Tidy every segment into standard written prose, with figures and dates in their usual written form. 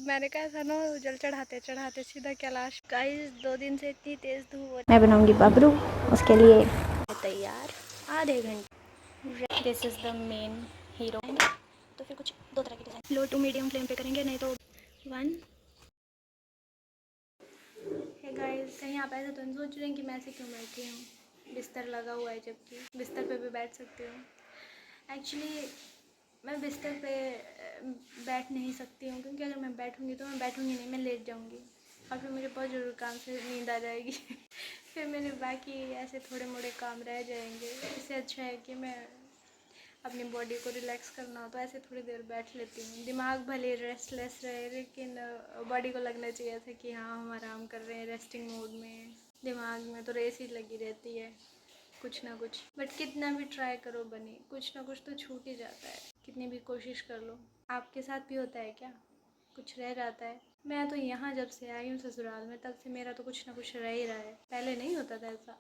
मैंने कहा था ना, जल चढ़ाते चढ़ाते सीधा कैलाश। गाइस 2 दिन से इतनी तेज़ धूप हो रही। मैं बनाऊंगी बबरू, उसके लिए तैयार आधे घंटे। This is the main hero. तो फिर कुछ 2 तरह के design low to medium flame पे करेंगे, नहीं तो 1। हे गाइस, कहीं आप ऐसा तो नहीं सोच रहे हैं कि मैं ऐसे क्यों बैठी हूँ, बिस्तर लगा हुआ है, जबकि बिस्तर पे भी बैठ सकती हूँ। एक्चुअली मैं बिस्तर पे बैठ नहीं सकती हूँ, क्योंकि अगर मैं बैठूँगी तो मैं बैठूँगी नहीं, मैं लेट जाऊँगी और फिर मुझे बहुत ज़रूरी काम से नींद आ जाएगी। फिर मेरे बाकी ऐसे थोड़े मोड़े काम रह जाएंगे। इससे अच्छा है कि मैं अपनी बॉडी को रिलैक्स करना हो तो ऐसे थोड़ी देर बैठ लेती हूँ। दिमाग भले रेस्टलेस रहे, लेकिन बॉडी को लगना चाहिए था कि हाँ हम आराम कर रहे हैं, रेस्टिंग मोड में। दिमाग में तो रेस ही लगी रहती है, कुछ ना कुछ। बट कितना भी ट्राई करो बनी, कुछ ना कुछ तो छूट ही जाता है, कितनी भी कोशिश कर लो। आपके साथ भी होता है क्या? कुछ रह जाता है? मैं तो यहाँ जब से आई हूँ ससुराल में, तब से मेरा तो कुछ ना कुछ रह ही रहा है। पहले नहीं होता था ऐसा।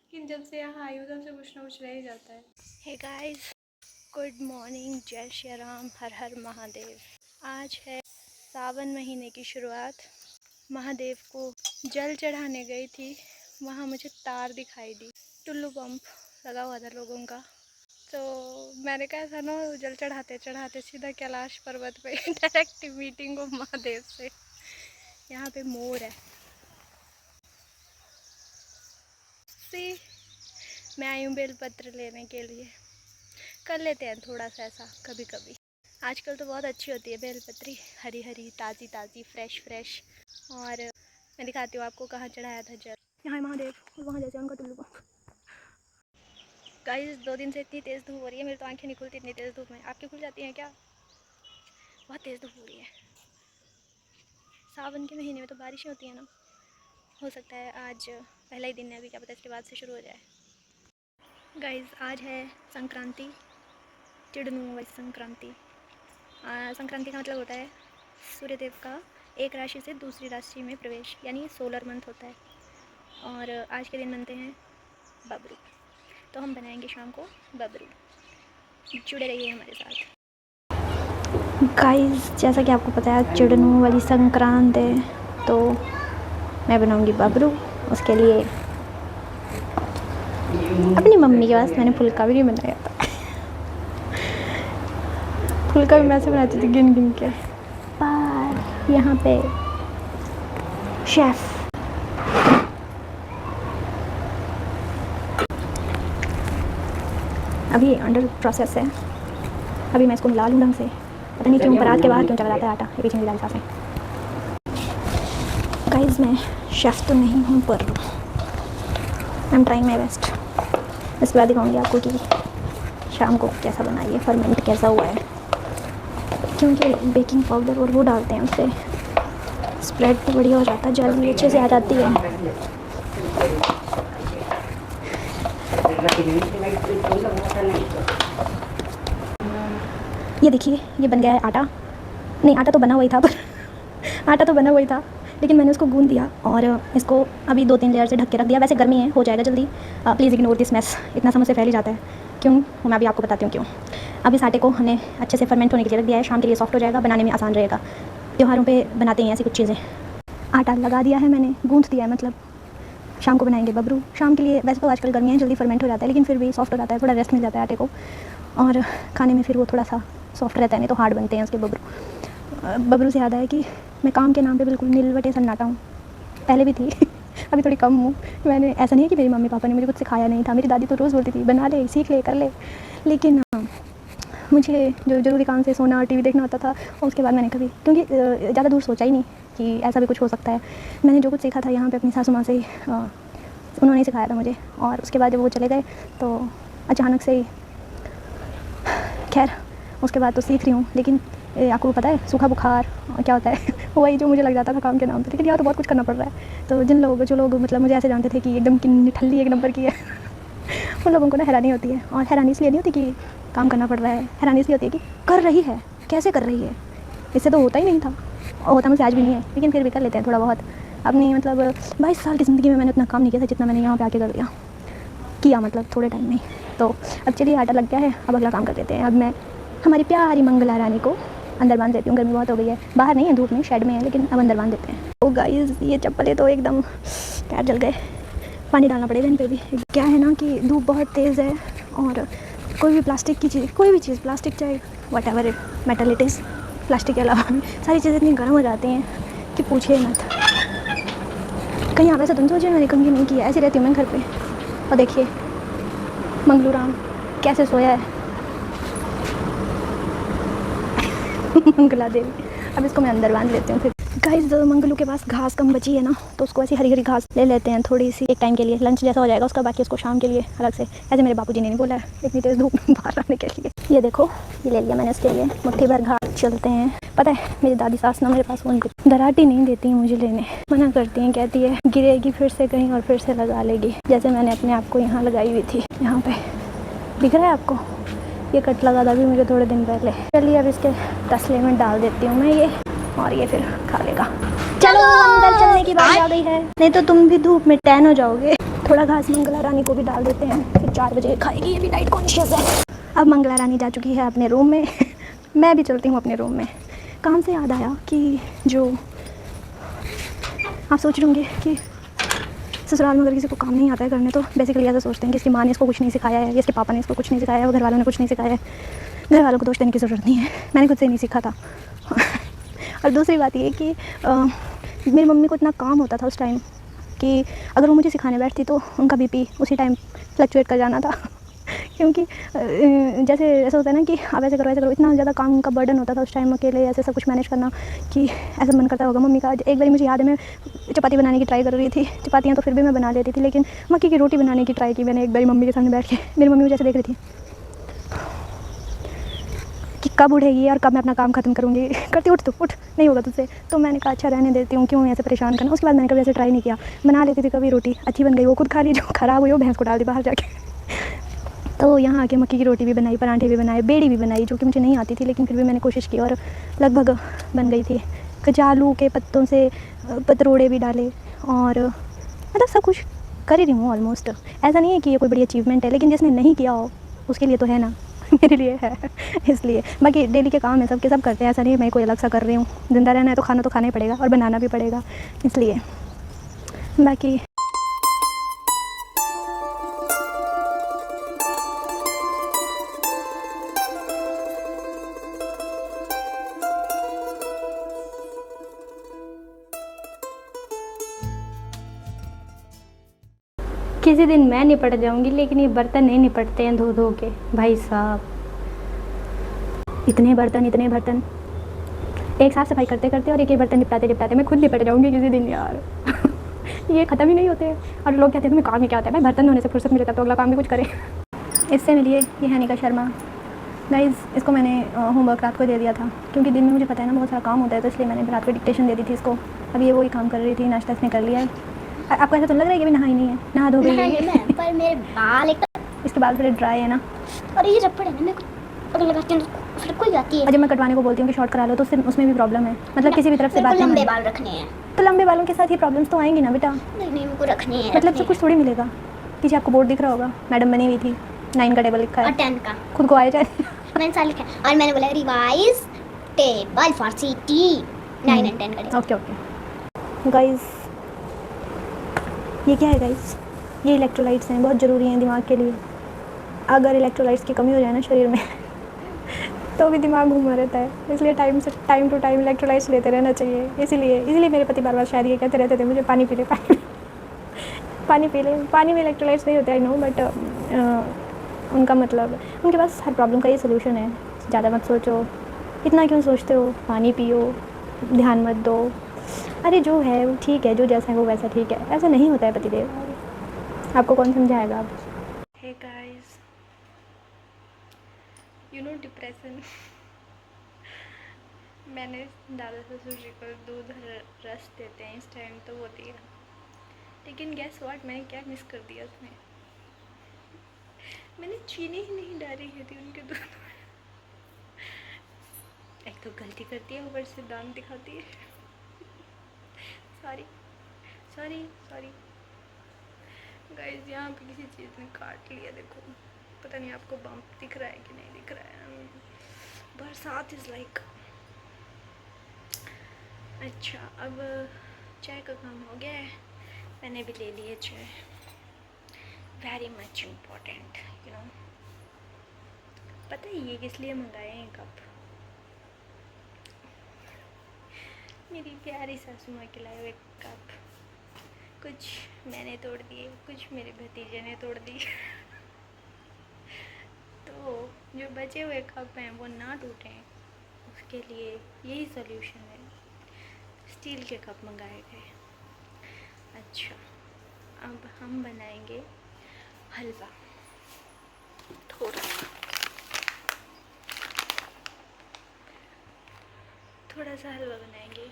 लेकिन जब से यहाँ आई हूँ तब से कुछ ना कुछ रह ही जाता है। हे गाइस, गुड मॉर्निंग, जय श्री राम, हर हर महादेव। आज है सावन महीने की शुरुआत। महादेव को जल चढ़ाने गई थी, वहाँ मुझे तार दिखाई दी। टुल्लू पंप लगा हुआ था लोगों का, तो मैंने कहा था ना, जल चढ़ाते चढ़ाते सीधा कैलाश पर्वत पे डायरेक्ट मीटिंग हो महादेव से। यहाँ पे मोर है। सी, मैं आई हूँ बेलपत्र लेने के लिए। कर लेते हैं थोड़ा सा ऐसा कभी कभी। आजकल तो बहुत अच्छी होती है बेलपत्री, हरी हरी, ताज़ी ताज़ी, फ्रेश फ्रेश। और मैं दिखाती हूँ आपको कहाँ चढ़ाया था जल। यहाँ महादेव और वहाँ जैसे उनका टुल्लू पंप। गाइस 2 दिन से इतनी तेज़ धूप हो रही है, मेरी तो आंखें नहीं खुलती इतनी तेज़ धूप में। आपकी खुल जाती हैं क्या? बहुत तेज़ धूप हो रही है। सावन के महीने में तो बारिशें होती हैं ना, हो सकता है आज पहला ही दिन है, अभी क्या पता इसके बाद से शुरू हो जाए। गाइस आज है संक्रांति, चिड़नु वाली संक्रांति। संक्रांति का मतलब होता है सूर्यदेव का एक राशि से दूसरी राशि में प्रवेश, यानी सोलर मंथ होता है। और आज के दिन बनते हैं बबरू, तो हम बनाएंगे शाम को बबरू। जुड़े रहिए हमारे साथ। गाइस, जैसा कि आपको पता है चिड़नु वाली संक्रांत है, तो मैं बनाऊंगी बबरू, उसके लिए अपनी मम्मी के पास मैंने फुल्का भी नहीं बनाया था। फुल्का भी मैं से बनाती थी गिन गिन के, पर यहाँ पे शेफ अभी अंडर प्रोसेस है। अभी मैं इसको मिला लूँ ढंग से। पता नहीं क्यों बारात के बाहर क्यों चला जाता है आटा, ये पीछे मिला साथ में। गाइस, मैं शेफ़ तो नहीं हूँ, पर I am trying my best. इसके बाद दिखाऊंगी आपको कि शाम को कैसा बना, ये फर्मेंट कैसा हुआ है, क्योंकि बेकिंग पाउडर और वो डालते हैं, उससे स्प्रेड तो बढ़िया हो जाता है, जल भी अच्छे से आ जाती है। ये देखिए, ये बन गया है आटा। नहीं, आटा तो बना हुआ ही था, पर आटा तो बना हुआ ही था, लेकिन मैंने उसको गूंद दिया और इसको अभी 2-3 लेयर से ढक के रख दिया। वैसे गर्मी है, हो जाएगा जल्दी। Please ignore this mess. इतना समझ से फैल ही जाता है। क्यों? मैं अभी आपको बताती हूँ क्यों। अब इस आटे को हमने अच्छे से फर्मेंट होने के लिए रख दिया है, शाम के लिए सॉफ्ट हो जाएगा, बनाने में आसान रहेगा। त्योहारों पे बनाते हैं ऐसी कुछ चीज़ें। आटा लगा दिया है मैंने, गूंथ दिया है, मतलब शाम को बनाएंगे बबरू। शाम के लिए वैसे तो आजकल गर्मियाँ जल्दी फर्मेंट हो जाता है, लेकिन फिर भी सॉफ्ट हो जाता है, थोड़ा रेस्ट मिल जाता है आटे को, और खाने में फिर वो थोड़ा सा सॉफ्ट रहता है, नहीं तो हार्ड बनते हैं उसके बबरू। बबरू से याद आया कि मैं काम के नाम पे बिल्कुल नीलवटे सन्नाटा हूँ। पहले भी थी अभी थोड़ी कम हूँ। मैंने ऐसा नहीं है कि मेरी मम्मी पापा ने मुझे कुछ सिखाया नहीं था, मेरी दादी तो रोज़ बोलती थी बना ले, सीख ले, कर ले, लेकिन मुझे जो ज़रूरी काम से सोना और टीवी देखना होता था, और उसके बाद मैंने कभी, क्योंकि ज़्यादा दूर सोचा ही नहीं कि ऐसा भी कुछ हो सकता है। मैंने जो कुछ सीखा था यहाँ पे अपनी सासू माँ से ही, उन्होंने ही सिखाया था मुझे। और उसके बाद जब वो चले गए तो अचानक से ही, खैर उसके बाद तो सीख रही हूँ, लेकिन आपको पता है सूखा बुखार क्या होता है वही जो मुझे लग जाता था काम के नाम पे। लेकिन यहाँ तो बहुत कुछ करना पड़ रहा है। तो जो लोग मतलब मुझे ऐसे जानते थे कि एकदम की निठल्ली एक नंबर की है उन लोगों को ना हैरानी होती है। और हैरानी इसलिए नहीं होती कि काम करना पड़ रहा है, हैरानी इसलिए होती है कि कर रही है, कैसे कर रही है। इससे तो होता ही नहीं था, और होता मुझसे आज भी नहीं है, लेकिन फिर भी कर लेते हैं थोड़ा बहुत। अपनी मतलब 22 साल की ज़िंदगी में मैंने उतना काम नहीं किया था जितना मैंने यहाँ पे आके कर किया, मतलब थोड़े टाइम में। तो अब चलिए आटा लग गया है, अब अगला काम कर देते हैं। अब मैं हमारी प्यारी मंगला रानी को अंदर बांध देती हूँ, गर्मी बहुत हो गई है। बाहर नहीं है, धूप में, शेड में है, लेकिन अब अंदर बांध देते हैं। तो गाइस ये चप्पलें तो एकदम पैर जल गए, पानी डालना पड़ेगा इन पे भी। क्या है ना कि धूप बहुत तेज़ है और कोई भी प्लास्टिक की चीज़, कोई भी चीज़ प्लास्टिक, चाहे what ever it metal it is, plastic के अलावा भी सारी चीज़ें इतनी गर्म हो जाती हैं कि पूछिए मत। कहीं आप ऐसा तुम सोचिए मैंने कंघी नहीं किया, ऐसी रहती हूँ मैं घर पे। और देखिए मंगलू राम कैसे सोया है मंगला देवी। अब इसको मैं अंदर बांध लेती हूँ। फिर गाइस मंगलू के पास घास कम बची है ना, तो उसको ऐसी हरी हरी घास ले लेते हैं थोड़ी सी, एक टाइम के लिए, लंच जैसा हो जाएगा उसका, बाकी उसको शाम के लिए अलग से। ऐसे मेरे बापूजी ने नहीं बोला है इतनी तेज़ धूप में बाहर आने के लिए। ये देखो ये ले लिया मैंने उसके लिए, मुट्ठी भर घास। चलते हैं। पता है मेरी दादी सास ना मेरे पास फ़ोन करती, दराटी नहीं देती हैं मुझे लेने, मना करती हैं, कहती है गिरेगी फिर से कहीं और फिर से लगा लेगी। जैसे मैंने अपने आप को यहाँ लगाई हुई थी, यहाँ पे दिख रहा है आपको, ये कट लगा था भी मुझे थोड़े दिन पहले। चलिए अब इसके तसले में डाल देती हूँ मैं ये, और ये फिर खा लेगा। चलो अंदर चलने की बात आ गई है, नहीं तो तुम भी धूप में टैन हो जाओगे। थोड़ा घास मंगला रानी को भी डाल देते हैं, फिर 4 बजे खाएगी, ये भी नाइट कॉन्शियस है। अब मंगला रानी जा चुकी है अपने रूम में मैं भी चलती हूँ अपने रूम में। काम से याद आया कि जो आप सोच रहे होंगे कि ससुराल में अगर किसी को काम नहीं आता है करने, तो बेसिकली ऐसा सोचते हैं कि इसकी माँ ने इसको कुछ नहीं सिखाया है, इसके पापा ने इसको कुछ नहीं सिखाया है, घर वालों ने कुछ नहीं सिखाया है। घर वालों को दोष देने की ज़रूरत नहीं है, मैंने खुद से नहीं सीखा था और दूसरी बात ये कि मेरी मम्मी को इतना काम होता था उस टाइम कि अगर वो मुझे सिखाने बैठती तो उनका बीपी उसी टाइम फ्लक्चुएट कर जाना था क्योंकि जैसे ऐसा होता है ना कि आप ऐसे करो, इतना ज़्यादा काम का बर्डन होता था उस टाइम, अकेले ऐसे सब कुछ मैनेज करना कि ऐसा मन करता होगा मम्मी का। एक बार मुझे याद है मैं चपाती बनाने की ट्राई कर रही थी, चपातियाँ तो फिर भी मैं बना लेती थी, लेकिन मक्की की रोटी बनाने की ट्राई की मैंने एक बार मम्मी के सामने बैठ के। मेरी मम्मी मुझे ऐसे देख रही थी कि कब उठेगी और कब मैं अपना काम ख़त्म करूँगी, करती उठ तो उठ, नहीं होगा तुझसे। तो मैंने कहा अच्छा रहने देती हूँ, क्यों ऐसे परेशान करना। उसके बाद मैंने कभी ऐसे ट्राई नहीं किया, बना लेती थी कभी रोटी, अच्छी बन गई वो खुद खा ली, जो ख़राब हुई वो भैंस को डाल दी बाहर जाके तो यहाँ आके मक्की की रोटी भी बनाई, पराठे भी बनाए, बेड़ी भी बनाई, जो कि मुझे नहीं आती थी, लेकिन फिर भी मैंने कोशिश की और लगभग बन गई थी। कचालू के पत्तों से पतरोड़े भी डाले और मतलब सब कुछ कर ही रही हूँ ऑलमोस्ट। ऐसा नहीं है कि ये कोई बड़ी अचीवमेंट है, लेकिन जिसने नहीं किया हो उसके लिए तो है ना मेरे लिए है इसलिए। बाकी डेली के काम है सबके, सब करते हैं, ऐसा नहीं है मैं कोई अलग सा कर रही हूँ। ज़िंदा रहना है तो खाना ही पड़ेगा और बनाना भी पड़ेगा, इसलिए। बाकी किसी दिन मैं निपट जाऊंगी, लेकिन ये बर्तन नहीं निपटते हैं धो धो के भाई साहब। इतने बर्तन एक साफ़ सफाई करते करते और एक बर्तन निपटाते मैं खुद निपट जाऊंगी किसी दिन यार ये ख़त्म ही नहीं होते हैं। और लोग कहते हैं तुम्हें काम ही क्या होता है, भाई बर्तन धोने से फुर्सत मिले तब तो अगला काम भी कुछ करें इससे मिलिए ये है निका शर्मा। गाइज़ इसको मैंने होमवर्क रात को दे दिया था, क्योंकि दिन में मुझे पता है ना बहुत सारा काम होता है, तो इसलिए मैंने रात को डिक्टेशन दे दी थी इसको। अभी ये वही काम कर रही थी, नाश्ता इसने कर लिया है। आपको ऐसा तो लग रहा है कि अभी नहाई नहीं है, नहा धो गई है पर मेरे बाल एकदम, इसके बाल थोड़े ड्राई है ना, और ये रबड़ है ना, मेरे को अगर लगाती हूँ तो फिर कोई जाती है। और जब मैं कटवाने को बोलती हूँ कि शॉर्ट करा लो, तो उसमें भी प्रॉब्लम है, मतलब किसी भी तरफ से बात नहीं। लंबे बाल रखने हैं तो लंबे बालों के साथ ही प्रॉब्लम्स तो आएंगी ना बेटा। नहीं मेरे को रखने हैं, मतलब सब कुछ थोड़ी मिलेगा। पीछे आपको बोर्ड दिख रहा होगा, मैडम बनी हुई थी, 9 का टेबल लिखा और है, 10 का खुद को आया जाए मैंने साल लिखा है, और मैंने बोला revise table for city 9 and 10 का। ओके गाइस, ये क्या है गाइस, ये इलेक्ट्रोलाइट्स हैं, बहुत ज़रूरी हैं दिमाग के लिए। अगर इलेक्ट्रोलाइट्स की कमी हो जाए ना शरीर में तो भी दिमाग घूमा रहता है, इसलिए टाइम टू टाइम इलेक्ट्रोलाइट्स लेते रहना चाहिए। इसीलिए मेरे पति बार बार शायद ये कहते रहते थे मुझे पानी पी ले पानी में इलेक्ट्रोलाइट्स नहीं होते, आई नो, बट उनका मतलब उनके पास हर प्रॉब्लम का ये सोल्यूशन है। ज़्यादा मत सोचो, इतना क्यों सोचते हो, पानी पियो, ध्यान मत दो, अरे जो है वो ठीक है, जो जैसा है वो वैसा ठीक है, ऐसा नहीं होता है पतिदेव, आपको कौन समझाएगा अब। Hey guys, you know depression मैंने दादा ससुर जी को दूध रस देते हैं इस टाइम तो वो दिया, लेकिन गैस व्हाट, मैंने क्या मिस कर दिया उसमें, मैंने चीनी ही नहीं डाली है थी उनके दूध में। एक तो गलती करती है, ऊपर से दांत दिखाती है सॉरी गाइस, यहाँ पे किसी चीज़ ने काट लिया, देखो, पता नहीं आपको बम्प दिख रहा है कि नहीं दिख रहा है। बरसात इज़ लाइक अच्छा, अब चाय का काम हो गया है, मैंने भी ले ली है चाय। Very much important you know. पता है ये किस लिए मंगाए हैं कप? मेरी प्यारी सासू माँ के लाए हुए कप। कुछ मैंने तोड़ दिए, कुछ मेरे भतीजे ने तोड़ दिए। तो जो बचे हुए कप हैं वो ना टूटें, उसके लिए यही सॉल्यूशन है, स्टील के कप मंगाए गए। अच्छा, अब हम बनाएंगे हलवा। थोड़ा सा हलवा बनाएंगे,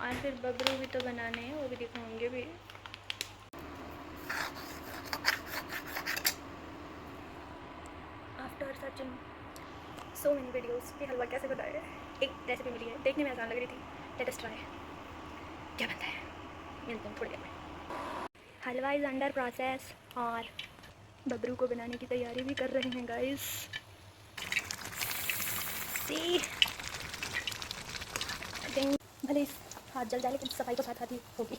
और फिर बबरू भी तो बनाने हैं, वो भी दिखाऊंगे भी। After searching so many videos कि हलवा कैसे बनाए, एक रेसिपी मिली है, देखने में आसान लग रही थी। लेट अस ट्राई, क्या बनता है मिलते हैं थोड़ी देर में। हलवा इज़ अंडर प्रोसेस और बबरू को बनाने की तैयारी भी कर रहे हैं गाइस। सी आई थिंक भले हाथ जल जाए लेकिन सफाई तो साथ साथ ही होगी।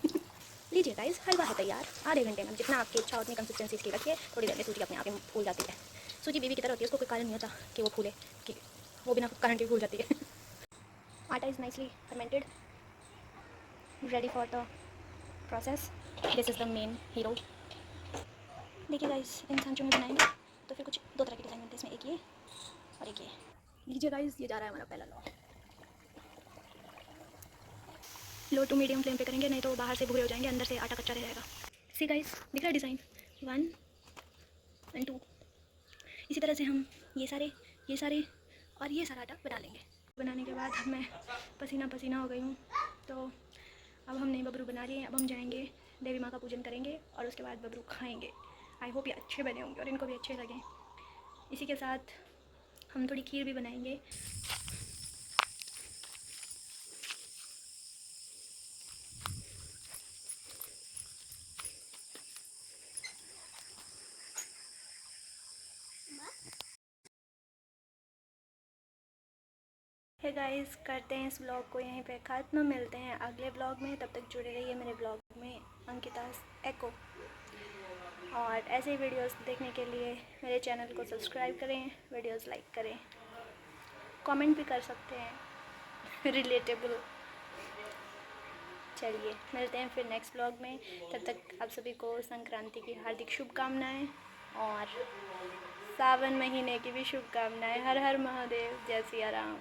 लीजिए गाइस, हलवा है तैयार। आधे घंटे में जितना आपकी इच्छा उतनी कंसिस्टेंसी इसकी रखिए, थोड़ी देर में सूजी अपने आप ही फूल जाती है। सूजी बीवी की तरह होती है, उसको कोई कारण नहीं होता कि वो फूले, कि वो बिना कारण के फूल जाती है। आटा is nicely fermented, ready for the process. This is the main hero. देखिए गाइस, इन सांचों में बनाएंगे तो फिर कुछ दो तरह के डिज़ाइन बनते हैं, इसमें एक ये और एक ये। लीजिए गाइस, ये जा रहा है हमारा पहला law. Low to medium flame पे करेंगे, नहीं तो बाहर से भूरे हो जाएंगे, अंदर से आटा कच्चा रह जाएगा। सी गाइस, दिख रहा है डिज़ाइन 1 और 2। इसी तरह से हम ये सारे और ये सारा आटा बना लेंगे। बनाने के बाद मैं पसीना पसीना हो गई हूँ, तो अब हम नई बबरू बना रही हैं। अब हम जाएंगे देवी माँ का पूजन करेंगे और उसके बाद बबरू खाएंगे। आई होप ये अच्छे बने होंगे और इनको भी अच्छे लगें। इसी के साथ हम थोड़ी खीर भी बनाएंगे। हे गाइस, करते हैं इस ब्लॉग को यहीं पे ख़त्म। मिलते हैं अगले ब्लॉग में, तब तक जुड़े रहिए मेरे ब्लॉग में, अंकिता's एको। और ऐसे ही वीडियोस देखने के लिए मेरे चैनल को सब्सक्राइब करें, वीडियोस लाइक करें, कमेंट भी कर सकते हैं रिलेटेबल। चलिए मिलते हैं फिर नेक्स्ट ब्लॉग में, तब तक आप सभी को संक्रांति की हार्दिक शुभकामनाएं और सावन महीने की भी शुभकामनाएं। हर हर महादेव, जय सिया राम।